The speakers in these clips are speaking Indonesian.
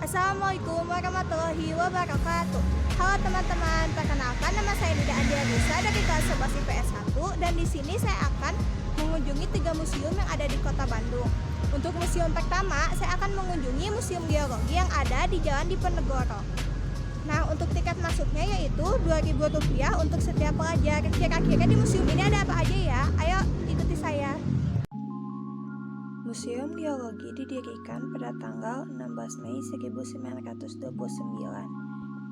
Assalamualaikum warahmatullahi wabarakatuh. Halo teman-teman, perkenalkan nama saya Dida Andiarisa dari kelas 11 IPS 1 dan di sini saya akan mengunjungi 3 museum yang ada di Kota Bandung. Untuk museum pertama, saya akan mengunjungi Museum Geologi yang ada di Jalan Diponegoro. Nah, untuk tiket masuknya yaitu Rp2.000 untuk setiap pelajar. Kira-kira di museum ini ada apa aja ya? Ayo ikuti saya. Museum Geologi didirikan pada tanggal 16 Mei 1929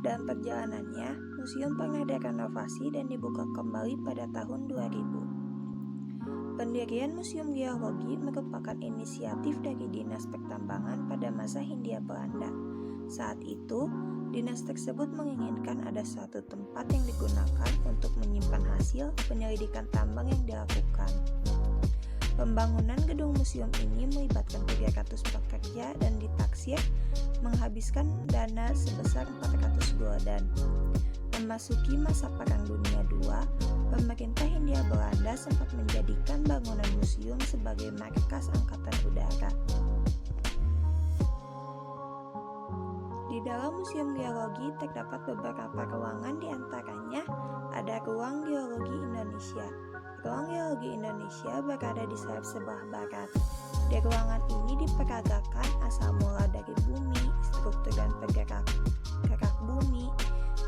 dan perjalanannya, museum pernah direnovasi dan dibuka kembali pada tahun 2000. Pendirian Museum Geologi merupakan inisiatif dari Dinas Pertambangan pada masa Hindia Belanda. Saat itu, dinas tersebut menginginkan ada suatu tempat yang digunakan untuk menyimpan hasil penyelidikan tambang yang dilakukan. Pembangunan gedung museum ini melibatkan 300 pekerja dan ditaksir menghabiskan dana sebesar 400 gulden. Memasuki masa Perang Dunia II, pemerintah Hindia Belanda sempat menjadikan bangunan museum sebagai markas Angkatan Udara. Di dalam Museum Geologi terdapat beberapa ruangan, di antaranya ada Ruang Geologi Indonesia. Ruang Geologi Indonesia berada di sayap sebelah barat. Di ruangan ini diperagakan asal mula dari bumi, struktur dan gerak bumi,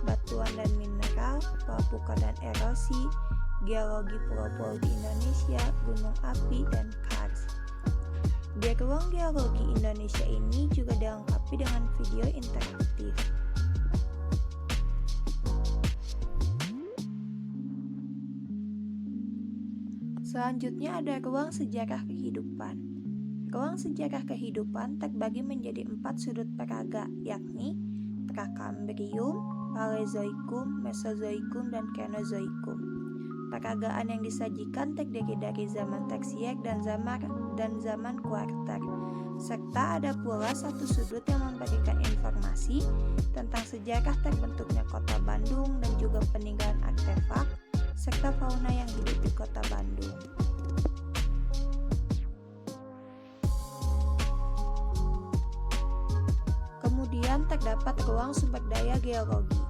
batuan dan mineral, pelapukan dan erosi, geologi pulau-pulau di Indonesia, gunung api, dan kars. Di Ruang Geologi Indonesia ini juga dilengkapi dengan video interaktif. Selanjutnya ada ruang sejarah kehidupan. Ruang sejarah kehidupan terbagi menjadi 4 sudut peraga, yakni Prakambrium, Paleozoikum, Mesozoikum, dan Kenozoikum. Peragaan yang disajikan terdiri dari zaman tersier dan zaman kuarter, serta ada pula satu sudut yang memberikan informasi tentang sejarah terbentuknya kota Bandung dan juga peninggalan artefak serta fauna yang hidup di kota Bandung. Kemudian terdapat ruang sumber daya geologi.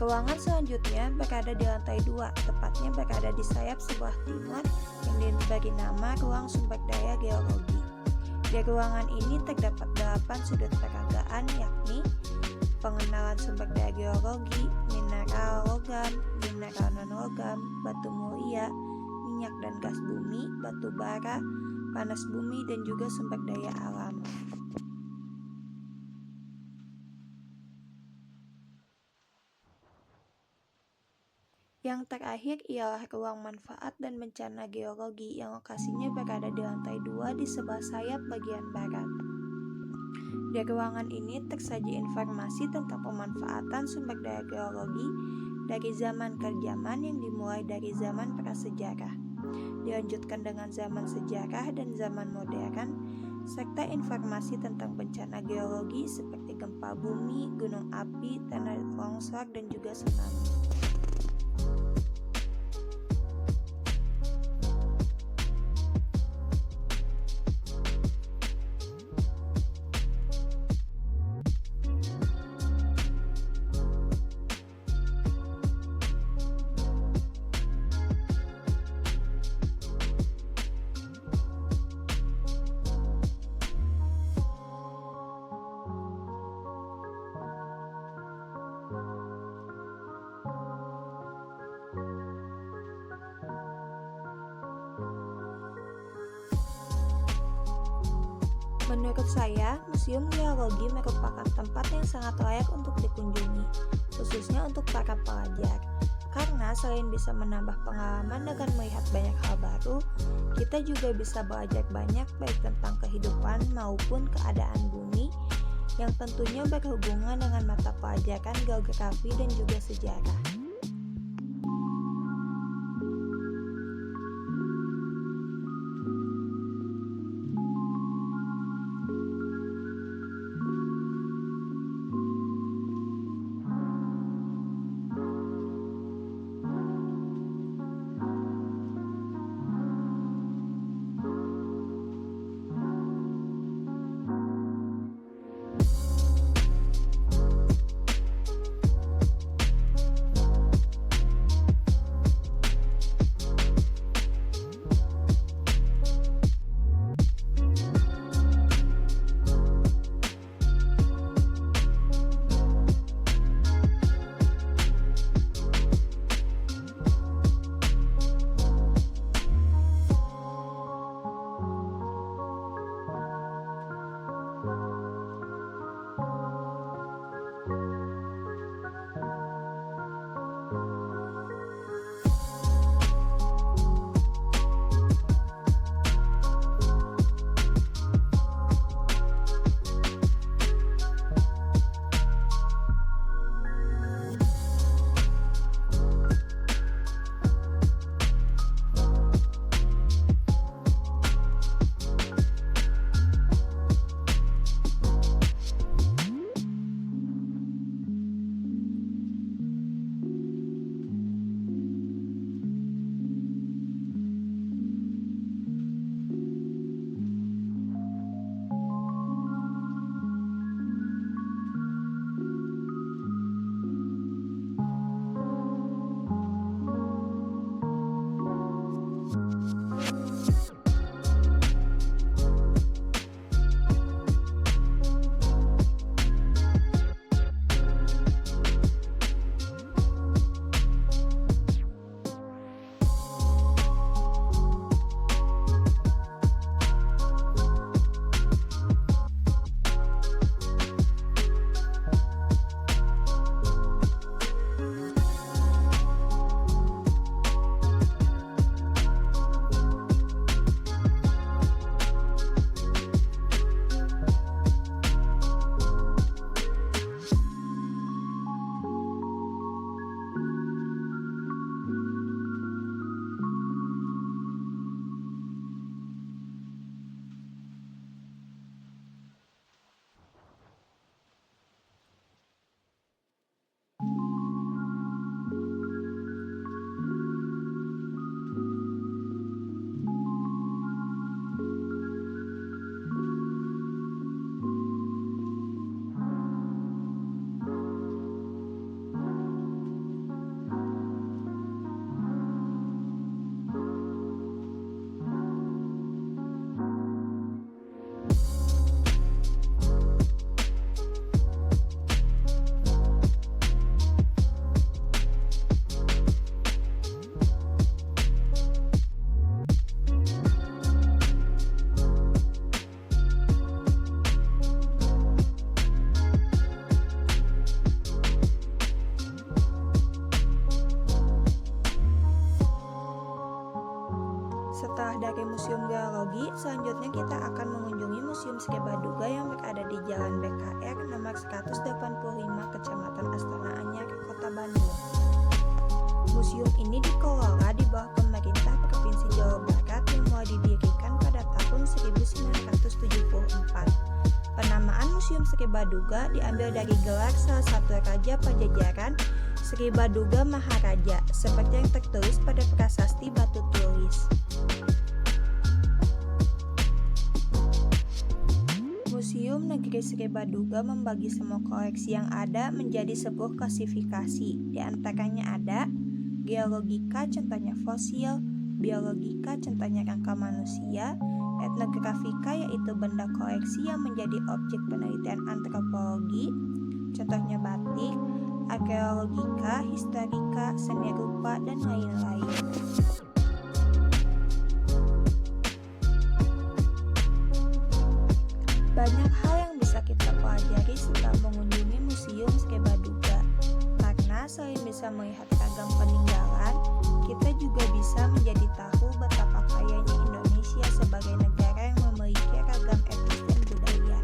Ruangan selanjutnya berada di lantai 2, tepatnya berada di sayap sebelah timur yang diberi nama ruang sumber daya geologi. Di ruangan ini terdapat 8 sudut peragaan, yakni pengenalan sumber daya geologi, mineral logam, mineral non-logam, batu mulia, minyak dan gas bumi, batu bara, panas bumi, dan juga sumber daya alam. Yang terakhir ialah ruang manfaat dan bencana geologi yang lokasinya berada di lantai 2 di sebelah sayap bagian barat. Di ruangan ini tersaji informasi tentang pemanfaatan sumber daya geologi dari zaman ke zaman yang dimulai dari zaman prasejarah, dilanjutkan dengan zaman sejarah dan zaman modern, serta informasi tentang bencana geologi seperti gempa bumi, gunung api, tanah longsor, dan juga tsunami. Menurut saya, Museum Geologi merupakan tempat yang sangat layak untuk dikunjungi, khususnya untuk para pelajar. Karena selain bisa menambah pengalaman dengan melihat banyak hal baru, kita juga bisa belajar banyak baik tentang kehidupan maupun keadaan bumi yang tentunya berhubungan dengan mata pelajaran geografi dan juga sejarah. selanjutnya kita akan mengunjungi Museum Sri Baduga yang berada di Jalan BKR nomor 185 Kecamatan Astana Anyar, Kota Bandung. Museum ini dikelola di bawah pemerintah Provinsi Jawa Barat yang mulai didirikan pada tahun 1974. Penamaan Museum Sri Baduga diambil dari gelar salah satu raja Pajajaran, Sri Baduga Maharaja, seperti yang tertulis pada prasasti batu tulis. Museum Negeri Sri Baduga membagi semua koleksi yang ada menjadi sebuah klasifikasi. Di antaranya ada geologika, contohnya fosil, biologika, contohnya rangka manusia, etnografika, yaitu benda koleksi yang menjadi objek penelitian antropologi, contohnya batik, arkeologika, historika, seni rupa, dan lain-lain. Banyak hal yang bisa kita pelajari setelah mengunjungi Museum Sri Baduga, karena selain bisa melihat ragam peninggalan, kita juga bisa menjadi tahu betapa kayanya Indonesia sebagai negara yang memiliki ragam etnis dan budaya.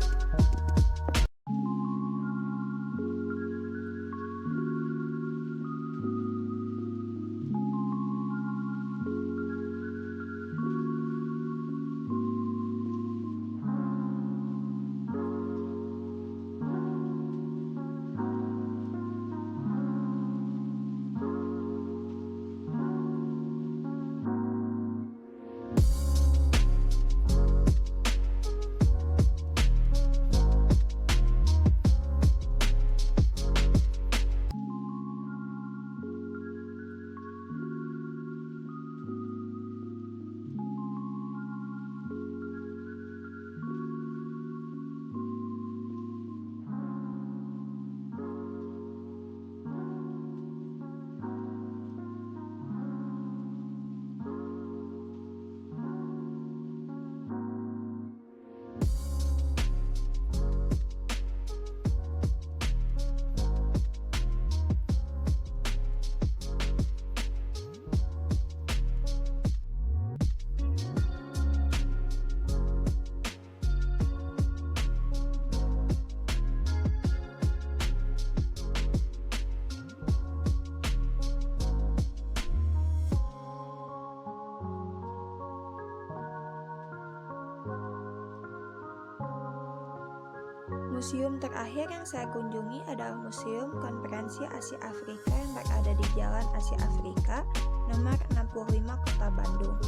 Museum terakhir yang saya kunjungi adalah Museum Konferensi Asia Afrika yang berada di Jalan Asia Afrika nomor 65 Kota Bandung.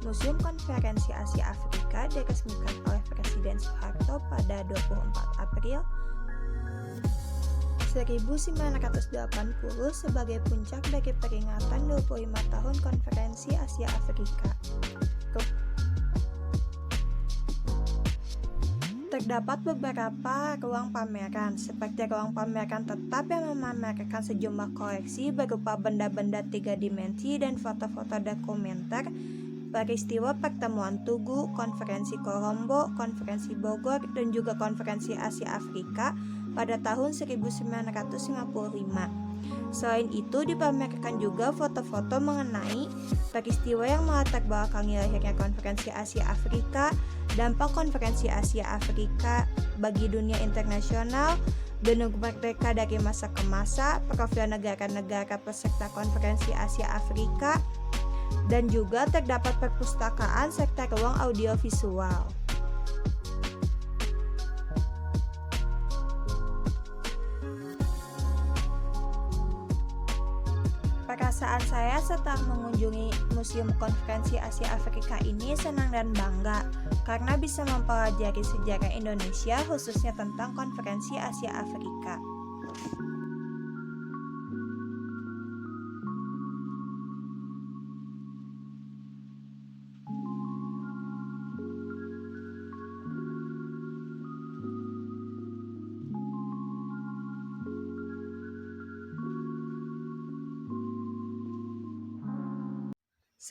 Museum Konferensi Asia Afrika diresmikan oleh Presiden Soeharto pada 24 April 1980 sebagai puncak dari peringatan 25 tahun Konferensi Asia Afrika. Terdapat beberapa ruang pameran, seperti ruang pameran tetap yang memamerkan sejumlah koleksi berupa benda-benda 3 dimensi dan foto-foto dokumenter peristiwa pertemuan Tugu, Konferensi Kolombo, Konferensi Bogor, dan juga Konferensi Asia Afrika pada tahun 1955. Selain itu dipamerkan juga foto-foto mengenai peristiwa yang melatar belakangi lahirnya Konferensi Asia Afrika, dampak Konferensi Asia Afrika bagi dunia internasional, bentuk merdeka dari masa ke masa, profil negara-negara peserta Konferensi Asia Afrika, dan juga terdapat perpustakaan serta ruang audiovisual. Perasaan saya setelah mengunjungi Museum Konferensi Asia Afrika ini senang dan bangga karena bisa mempelajari sejarah Indonesia khususnya tentang Konferensi Asia Afrika.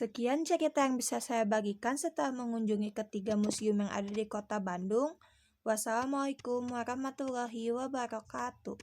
Sekian cerita yang bisa saya bagikan setelah mengunjungi ketiga museum yang ada di Kota Bandung. Wassalamualaikum warahmatullahi wabarakatuh.